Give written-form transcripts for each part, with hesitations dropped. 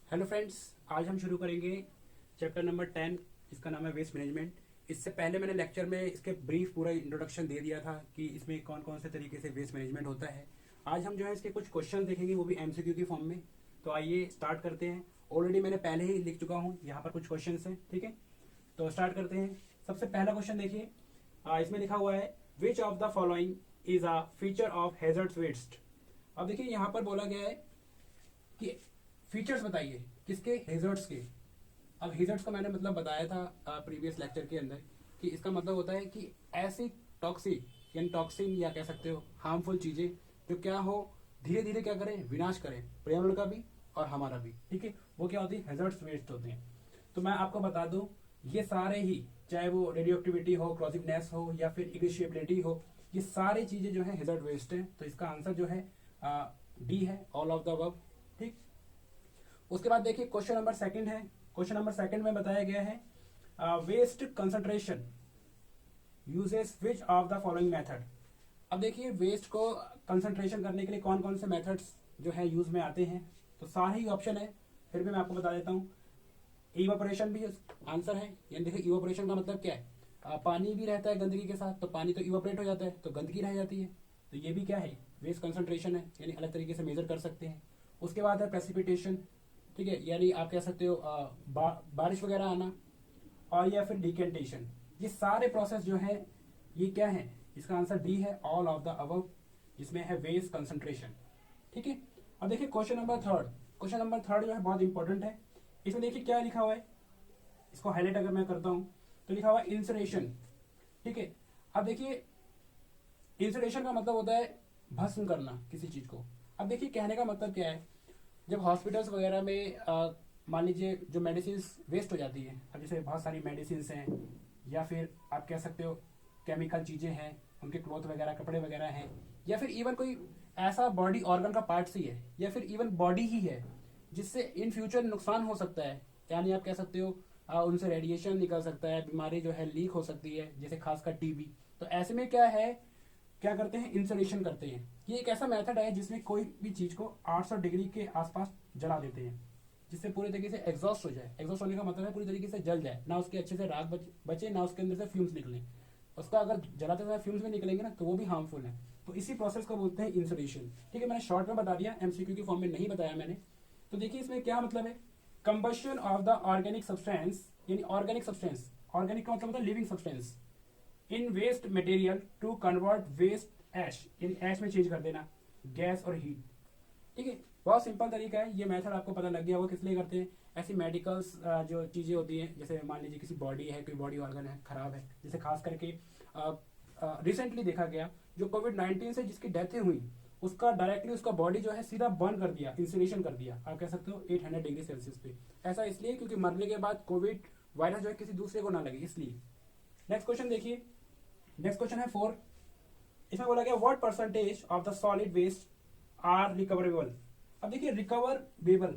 Hello friends, आज हम शुरू करेंगे चैप्टर नंबर 10। इसका नाम है वेस्ट मैनेजमेंट। इससे पहले मैंने लेक्चर में इसके ब्रीफ पूरा इंट्रोडक्शन दे दिया था कि इसमें कौन कौन से तरीके से वेस्ट मैनेजमेंट होता है। आज हम जो है इसके कुछ क्वेश्चन देखेंगे, वो भी एमसीक्यू की फॉर्म में। तो आइए स्टार्ट करते हैं। ऑलरेडी मैंने पहले ही लिख चुका हूँ, यहाँ पर कुछ क्वेश्चन हैं, ठीक है। तो स्टार्ट करते हैं। सबसे पहला क्वेश्चन देखिए, इसमें लिखा हुआ है which of the following is a feature of hazard waste. अब देखिए यहाँ पर बोला गया है कि फीचर्स बताइए किसके, हेजर्ड्स के। अब हेजर्ड्स का मैंने मतलब बताया था प्रीवियस लेक्चर के अंदर कि इसका मतलब होता है कि ऐसी टॉक्सिक यानी टॉक्सिन या कह सकते हो हार्मफुल चीजें जो क्या हो धीरे धीरे क्या करें, विनाश करें पर्यावरण का भी और हमारा भी, ठीक है। वो क्या होती है, हेजर्ड्स वेस्ट होते हैं। तो मैं आपको बता दूं, ये सारे ही, चाहे वो रेडियो एक्टिविटी हो, क्रोसिवनेस हो या फिर इग्निशिएबिलिटी हो, ये सारी चीजें जो है हेजर्ड वेस्ट है। तो इसका आंसर जो है डी है, ऑल ऑफ द अबव, ठीक। उसके बाद देखिए क्वेश्चन नंबर सेकंड है। क्वेश्चन नंबर सेकंड में बताया गया है waste concentration uses which of the following method. अब देखिए वेस्ट को कंसंट्रेशन करने के लिए कौन कौन से मेथड्स जो है यूज में आते हैं। तो सारे ही ऑप्शन है, फिर भी मैं आपको बता देता हूँ। इवापोरेशन भी आंसर है। यानी देखिए इवापोरेशन का मतलब क्या है, पानी भी रहता है गंदगी के साथ, तो पानी तो इवापोरेट हो जाता है तो गंदगी रह जाती है। तो ये भी क्या है, वेस्ट कंसंट्रेशन है, यानी अलग तरीके से मेजर कर सकते हैं। उसके बाद है प्रेसिपिटेशन, ठीक है, यानी आप कह सकते हो बारिश वगैरह आना, और या फिर डिकेंटेशन। ये सारे प्रोसेस जो है ये क्या है, इसका आंसर डी है, ऑल ऑफ द अबव, जिसमें है वेस्ट कंसंट्रेशन, ठीक है। अब देखिए question number third. Question number third जो है बहुत इंपॉर्टेंट है। इसमें देखिए क्या लिखा हुआ है, इसको हाईलाइट अगर मैं करता हूं तो लिखा हुआ है इंसरेशन, ठीक है। अब देखिए इंसरेशन का मतलब होता है भस्म करना किसी चीज को। अब देखिए कहने का मतलब क्या है, जब हॉस्पिटल्स वगैरह में मान लीजिए जो मेडिसिन वेस्ट हो जाती है, अब जैसे बहुत सारी मेडिसिन हैं या फिर आप कह सकते हो केमिकल चीजें हैं, उनके क्लॉथ वगैरह, कपड़े वगैरह हैं, या फिर इवन कोई ऐसा बॉडी ऑर्गन का पार्ट ही है या फिर इवन बॉडी ही है जिससे इन फ्यूचर नुकसान हो सकता है, यानी आप कह सकते हो उनसे रेडिएशन निकल सकता है, बीमारी जो है लीक हो सकती है, जैसे खासकर टीबी। तो ऐसे में क्या है, क्या करते हैं, इंसुलेशन करते हैं। ये एक ऐसा मेथड है जिसमें कोई भी चीज को 800 डिग्री के आसपास जला देते हैं, जिससे पूरे तरीके से एग्जॉस्ट हो जाए। एग्जॉस्ट होने का मतलब है पूरी तरीके से जल जाए, ना उसके अच्छे से राख बचे, ना उसके अंदर से फ्यूम्स निकले। उसका अगर जलाते समय फ्यूम्स में निकलेंगे ना तो वो भी हार्मफुल है। तो इसी प्रोसेस को बोलते हैं इंसुलेशन, ठीक है। मैंने शॉर्ट में बता दिया, एमसीक्यू की फॉर्म में नहीं बताया मैंने। तो देखिए इसमें क्या मतलब है, combustion of the organic substance, यानी ऑर्गेनिक सब्सटेंस, ऑर्गेनिक का मतलब होता है living substance, in waste material to convert waste ash, यानी एश में चेंज कर देना, गैस और हीट, ठीक है। बहुत सिंपल तरीका है, ये मेथड आपको पता लग गया होगा किस लिए करते हैं। ऐसी मेडिकल्स जो चीजें होती हैं, जैसे मान लीजिए किसी बॉडी है, कोई बॉडी ऑर्गन है खराब है, जैसे खास करके रिसेंटली देखा गया जो कोविड-19 से जिसकी डेथ हुई, उसका डायरेक्टली उसका बॉडी जो है सीधा बर्न कर दिया, इंसिनेशन कर दिया, आप कह सकते हो 800 डिग्री सेल्सियस पे। ऐसा इसलिए क्योंकि मरने के बाद कोविड वायरस जो है किसी दूसरे को ना लगे, इसलिए। नेक्स्ट क्वेश्चन देखिए, नेक्स्ट क्वेश्चन है 4। इसमें बोला गया what percentage of the solid waste are recoverable. अब देखिए रिकवरेबल,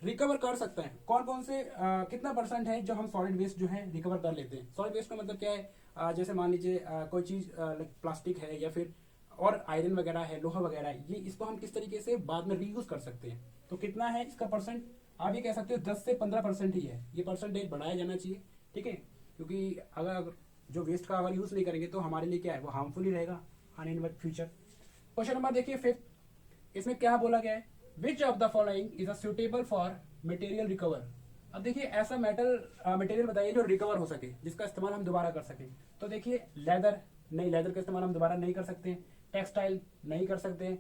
रिकवर कर सकते हैं कौन कौन से, कितना परसेंट है जो हम सॉलिड वेस्ट जो है रिकवर कर लेते हैं। सॉलिड वेस्ट का मतलब क्या है, जैसे मान लीजिए कोई चीज प्लास्टिक है या फिर और आयरन वगैरह है, लोहा वगैरह है, ये इसको हम किस तरीके से बाद में रीयूज कर सकते हैं। तो कितना है इसका परसेंट, आप ये कह सकते हो 10 से 15% ही है। ये परसेंटेज बढ़ाया जाना चाहिए, ठीक है, क्योंकि अगर जो वेस्ट का अगर यूज नहीं करेंगे तो हमारे लिए क्या है, वो हार्मफुल ही रहेगा आने वाले फ्यूचर। क्वेश्चन नंबर देखिए 5, इसमें क्या बोला गया है, which of the following is a suitable for material recover. अब देखिए ऐसा मटेरियल बताइए जो रिकवर हो सके, जिसका इस्तेमाल हम दोबारा कर सकें। तो देखिए लेदर नहीं, लेदर का इस्तेमाल हम दोबारा नहीं कर सकते, टेक्सटाइल नहीं कर सकते,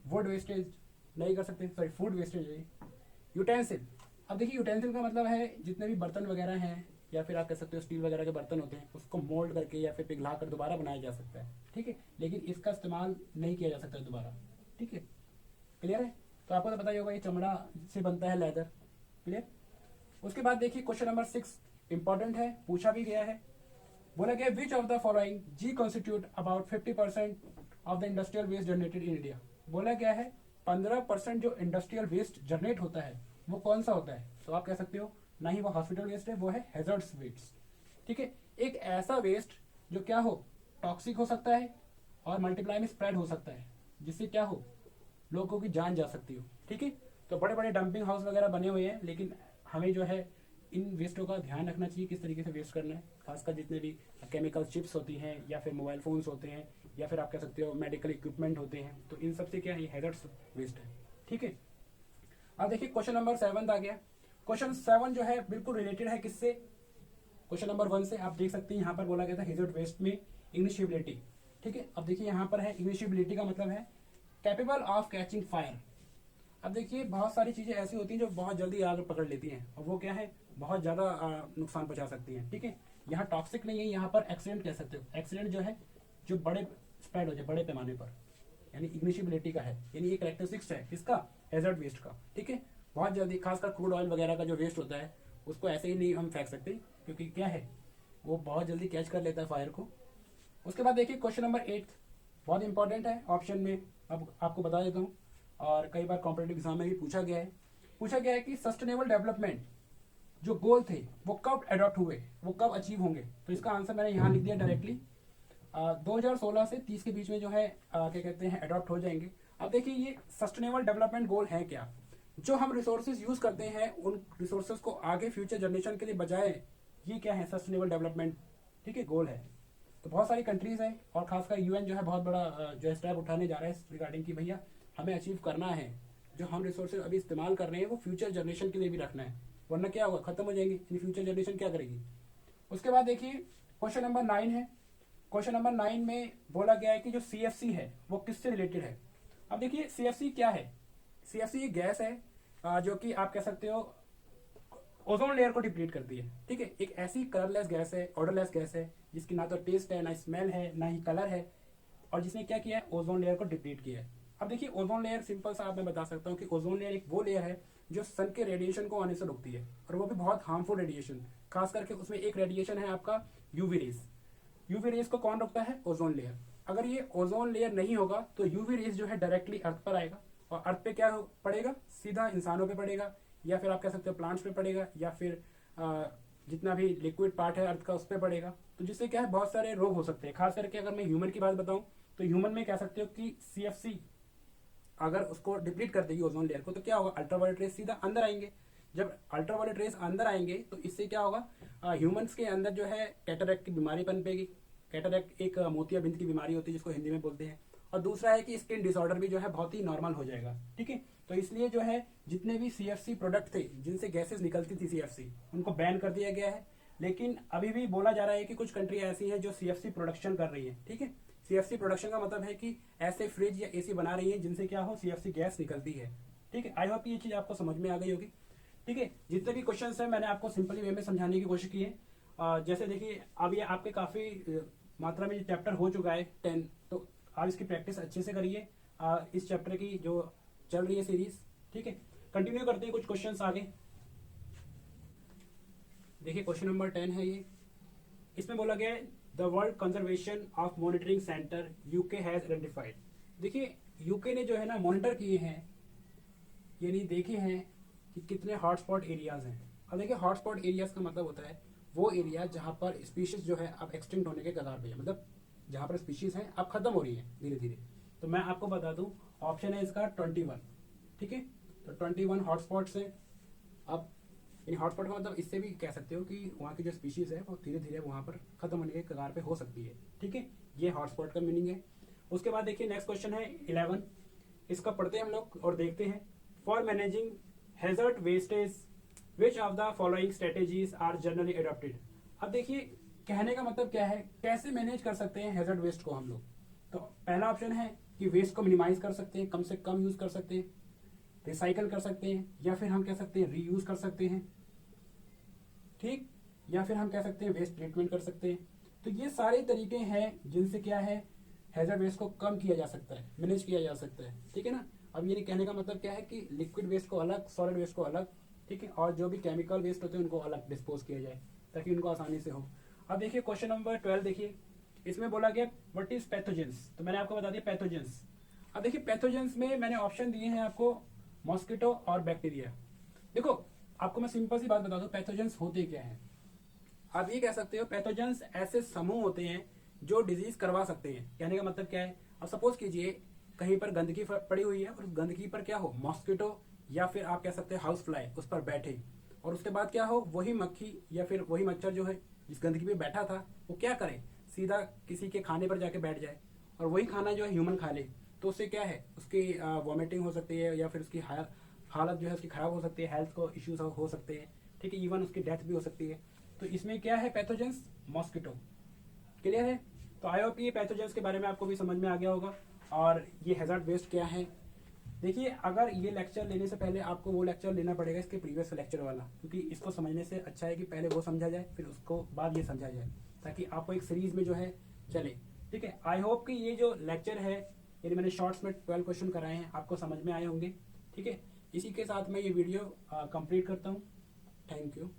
वुड वेस्टेज नहीं कर सकते, सॉरी फूड वेस्टेज है, यूटेंसिल। अब देखिए यूटेंसिल का मतलब है जितने भी बर्तन वगैरह हैं या फिर आप कह सकते हो स्टील वगैरह के बर्तन होते हैं, उसको मोल्ड करके या फिर पिघला कर दोबारा बनाया जा सकता है, ठीक है, लेकिन इसका इस्तेमाल नहीं किया जा सकता दोबारा, ठीक है, क्लियर है। तो आपको तो पता ही होगा ये चमड़ा से बनता है, लेदर, क्लियर। उसके बाद देखिए क्वेश्चन नंबर 6 इंपॉर्टेंट है, पूछा भी गया है। बोला गया विच ऑफ द फॉलोइंग जी constitute about 50% of the industrial waste generated in India. बोला गया है 15% जो इंडस्ट्रियल वेस्ट जनरेट होता है वो कौन सा होता है। तो आप कह सकते हो ना ही वो हॉस्पिटल वेस्ट है, वो है हैजर्ड्स वेस्ट, ठीक है। एक ऐसा वेस्ट जो क्या हो, टॉक्सिक हो सकता है और मल्टीप्लाई में स्प्रेड हो सकता है, जिससे क्या हो, लोगों की जान जा सकती हो, ठीक है। तो बड़े बड़े डंपिंग हाउस वगैरह बने हुए हैं, लेकिन हमें जो है इन वेस्टों का ध्यान रखना चाहिए किस तरीके से वेस्ट करना है। खासकर जितने भी केमिकल चिप्स होती हैं या फिर मोबाइल फोन्स होते हैं या फिर आप कह सकते हो मेडिकल इक्विपमेंट होते हैं, तो इन सब से क्या है, ये हैजर्ड्स वेस्ट है। ठीक है, अब देखिए क्वेश्चन नंबर 7 आ गया। क्वेश्चन 7 जो है बिल्कुल रिलेटेड है किससे, क्वेश्चन नंबर 1 से। आप देख सकते हैं यहाँ पर बोला गया था हैजर्ड वेस्ट में इग्निशिबिलिटी। ठीक है, अब देखिए यहाँ पर है इग्निशिबिलिटी का मतलब है कैपेबल ऑफ कैचिंग फायर। अब देखिए बहुत सारी चीजें ऐसी होती हैं जो बहुत जल्दी आग पकड़ लेती हैं, और वो क्या है, बहुत ज्यादा नुकसान पहुंचा सकती हैं। ठीक है, यहाँ टॉक्सिक नहीं है, यहाँ पर एक्सीडेंट कह सकते हो। एक्सीडेंट जो है जो बड़े स्प्रेड हो जाए, बड़े पैमाने पर, यानी इग्निशिबिलिटी का है, यानी ये कैरेक्टरिस्टिक्स है इसका हैजर्ड वेस्ट का। ठीक है, बहुत जल्दी, खासकर क्रूड ऑयल वगैरह का जो वेस्ट होता है उसको ऐसे ही नहीं हम फेंक सकते, क्योंकि क्या है, वो बहुत जल्दी कैच कर लेता है फायर को। उसके बाद देखिए क्वेश्चन नंबर 8 बहुत इंपॉर्टेंट है, ऑप्शन में अब आपको बता देता हूँ, और कई बार कॉम्पिटेटिव एग्जाम में भी पूछा गया है। पूछा गया है कि सस्टेनेबल डेवलपमेंट जो गोल थे वो कब अडॉप्ट हुए, वो कब अचीव होंगे। तो इसका आंसर मैंने यहाँ लिख दिया डायरेक्टली, 2016 से 30 के बीच में जो है क्या कहते हैं, अडॉप्ट हो जाएंगे। अब देखिए ये सस्टेनेबल डेवलपमेंट गोल है क्या, जो हम रिसोर्सेज यूज करते हैं उन रिसोर्सेज को आगे फ्यूचर जनरेशन के लिए बचाए, ये क्या है, सस्टेनेबल डेवलपमेंट। ठीक है, गोल है। तो बहुत सारी कंट्रीज हैं और खासकर यूएन जो है बहुत बड़ा जो स्टेप उठाने जा रहा है इस रिगार्डिंग की भैया हमें अचीव करना है, जो हम रिसोर्सेज अभी इस्तेमाल कर रहे हैं वो फ्यूचर जनरेशन के लिए भी रखना है, वरना क्या होगा, खत्म हो जाएंगे, इन फ्यूचर जनरेशन क्या करेगी। उसके बाद देखिए क्वेश्चन नंबर 9 है। क्वेश्चन नंबर 9 में बोला गया है कि जो सीएफसी है वो किससे रिलेटेड है। अब देखिए सीएफसी क्या है, सीएफसी एक गैस है जो कि आप कह सकते हो ओजोन लेयर को डिप्लीट करती है। ठीक है, एक ऐसी कलरलेस गैस है, ऑर्डरलेस गैस है, जिसकी ना तो टेस्ट है, ना स्मेल है, ना ही कलर है, और जिसने क्या किया है, ओजोन लेयर को डिप्लीट किया है। अब देखिए ओजोन लेयर, सिंपल सा आप मैं बता सकता हूँ कि ओजोन लेयर एक वो लेयर है जो सन के रेडिएशन को आने से रोकती है, और वो भी बहुत हार्मफुल रेडिएशन। खास करके उसमें एक रेडिएशन है आपका यूवी रेस। यूवी रेस को कौन रोकता है, ओजोन लेयर। अगर ये ओजोन लेयर नहीं होगा तो यूवी रेस जो है डायरेक्टली अर्थ पर आएगा, और अर्थ पे क्या पड़ेगा, सीधा इंसानों पे पड़ेगा, या फिर आप कह सकते हो प्लांट्स पे पड़ेगा, या फिर जितना भी लिक्विड पार्ट है अर्थ का उस पर पड़ेगा। तो जिससे क्या है, बहुत सारे रोग हो सकते हैं। खास करके अगर मैं ह्यूमन की बात बताऊं तो ह्यूमन में कह सकते हो कि सीएफसी अगर उसको डिप्लीट कर देगी ओजोन लेयर को, तो क्या होगा, अल्ट्रावायलेट रेस सीधा अंदर आएंगे। जब अल्ट्रावायलेट रेस अंदर आएंगे तो इससे क्या होगा, ह्यूमंस के अंदर जो है कैटरेक्ट की बीमारी पनपेगी। कैटरेक्ट एक मोतियाबिंद की बीमारी होती है जिसको हिंदी में बोलते हैं। और दूसरा है कि स्किन डिसऑर्डर भी जो है बहुत ही नॉर्मल हो जाएगा। ठीक है, तो इसलिए जो है जितने भी सीएफसी प्रोडक्ट थे जिनसे गैसेस निकलती थी सीएफसी, उनको बैन कर दिया गया है। लेकिन अभी भी बोला जा रहा है कि कुछ कंट्री ऐसी है जो सीएफसी प्रोडक्शन कर रही है। ठीक है, सीएफसी प्रोडक्शन का मतलब है कि ऐसे फ्रिज या एसी बना रही है जिनसे क्या हो, सीएफसी गैस निकलती है। ठीक है, आई होप ये चीज आपको समझ में आ गई होगी। ठीक है, जितने भी क्वेश्चन है मैंने आपको सिंपली वे में समझाने की कोशिश की है। जैसे देखिए अब ये आपके काफी मात्रा में चैप्टर हो चुका है 10, तो आप इसकी प्रैक्टिस अच्छे से करिए। इस चैप्टर की जो चल रही है सीरीज, ठीक है, कंटिन्यू करते हैं कुछ क्वेश्चंस आगे। देखिए क्वेश्चन नंबर 10 है ये। इसमें बोला गया है the world conservation of monitoring centre UK has identified. देखिए यूके ने जो है ना मॉनिटर किए हैं, यानी देखे हैं कि कितने हॉटस्पॉट एरियाज हैं। अब देखिए हॉटस्पॉट एरियाज का मतलब होता है वो एरिया जहां पर स्पीशीज जो है अब एक्सटिंक्ट होने के कगार पे है, मतलब जहां पर स्पीशीज हैं अब खत्म हो रही है धीरे धीरे। तो मैं आपको बता दूं ऑप्शन है इसका 21। ठीक है, तो 21 हॉटस्पॉट्स हैं। अब इन हॉटस्पॉट का मतलब इससे भी कह सकते हो कि वहाँ की जो स्पीशीज है वो धीरे धीरे वहाँ पर खत्म होने के कगार पे हो सकती है। ठीक है, ये हॉटस्पॉट का मीनिंग है। उसके बाद देखिए नेक्स्ट क्वेश्चन है 11। इसका पढ़ते हैं हम लोग और देखते हैं। For managing hazard wastage which of the following strategies are generally adopted. अब देखिए कहने का मतलब क्या है, कैसे मैनेज कर सकते हैं हैजर्ड वेस्ट को हम लोग। तो पहला ऑप्शन है कि वेस्ट को मिनिमाइज कर सकते हैं, कम से कम यूज कर सकते हैं, रिसाइकल कर सकते हैं, या फिर हम कह सकते हैं रीयूज कर सकते हैं। ठीक, या फिर हम कह सकते हैं वेस्ट ट्रीटमेंट कर सकते हैं। तो ये सारे तरीके हैं जिनसे क्या है हैजर्ड वेस्ट को कम किया जा सकता है, मैनेज किया जा सकता है। ठीक है ना, अब ये कहने का मतलब क्या है कि लिक्विड वेस्ट को अलग, सॉलिड वेस्ट को अलग, ठीक है, और जो भी केमिकल वेस्ट होते हैं उनको अलग डिस्पोज किया जाए ताकि उनको आसानी से हो। अब देखिए क्वेश्चन नंबर 12 देखिए। इसमें बोला गया व्हाट इज पैथोजेंस। तो मैंने आपको बता दिया पैथोजेंस। अब देखिए पैथोजेंस में मैंने ऑप्शन दिए हैं आपको मॉस्किटो और बैक्टीरिया। देखो आपको मैं सिंपल सी बात बता दूं, पैथोजेंस होते क्या हैं। आप ये कह सकते हो पैथोजेंस ऐसे समूह होते हैं जो डिजीज करवा सकते हैं। कहने का मतलब क्या है, अब सपोज कीजिए कहीं पर गंदगी पड़ी हुई है और उस गंदगी पर क्या हो, मॉस्किटो या फिर आप कह सकते हैं हाउस फ्लाई उस पर बैठे, और उसके बाद क्या हो, वही मक्खी या फिर वही मच्छर जो है जिस गंदगी पे बैठा था वो क्या करे, सीधा किसी के खाने पर जाके बैठ जाए और वही खाना जो है ह्यूमन खा ले। तो उससे क्या है, उसकी वॉमिटिंग हो सकती है या फिर उसकी हालत जो है उसकी खराब हो सकती है, हेल्थ को इश्यूज हो सकते हैं, ठीक है, इवन उसकी डेथ भी हो सकती है। तो इसमें क्या है, पैथोजेंस मॉस्किटो। क्लियर है? तो आई होप ये पैथोजेंस के बारे में आपको भी समझ में आ गया होगा। और ये हैजार्ड वेस्ट क्या है, देखिए अगर ये लेक्चर लेने से पहले आपको वो लेक्चर लेना पड़ेगा इसके प्रीवियस लेक्चर वाला, क्योंकि इसको समझने से अच्छा है कि पहले वो समझा जाए फिर उसको बाद ये समझा जाए, ताकि आपको एक सीरीज में जो है चले। ठीक है, आई होप कि ये जो लेक्चर है, यदि मैंने शॉर्ट्स में 12 क्वेश्चन कराए हैं, आपको समझ में आए होंगे। ठीक है, इसी के साथ मैं ये वीडियो कंप्लीट करता हूँ। Thank you.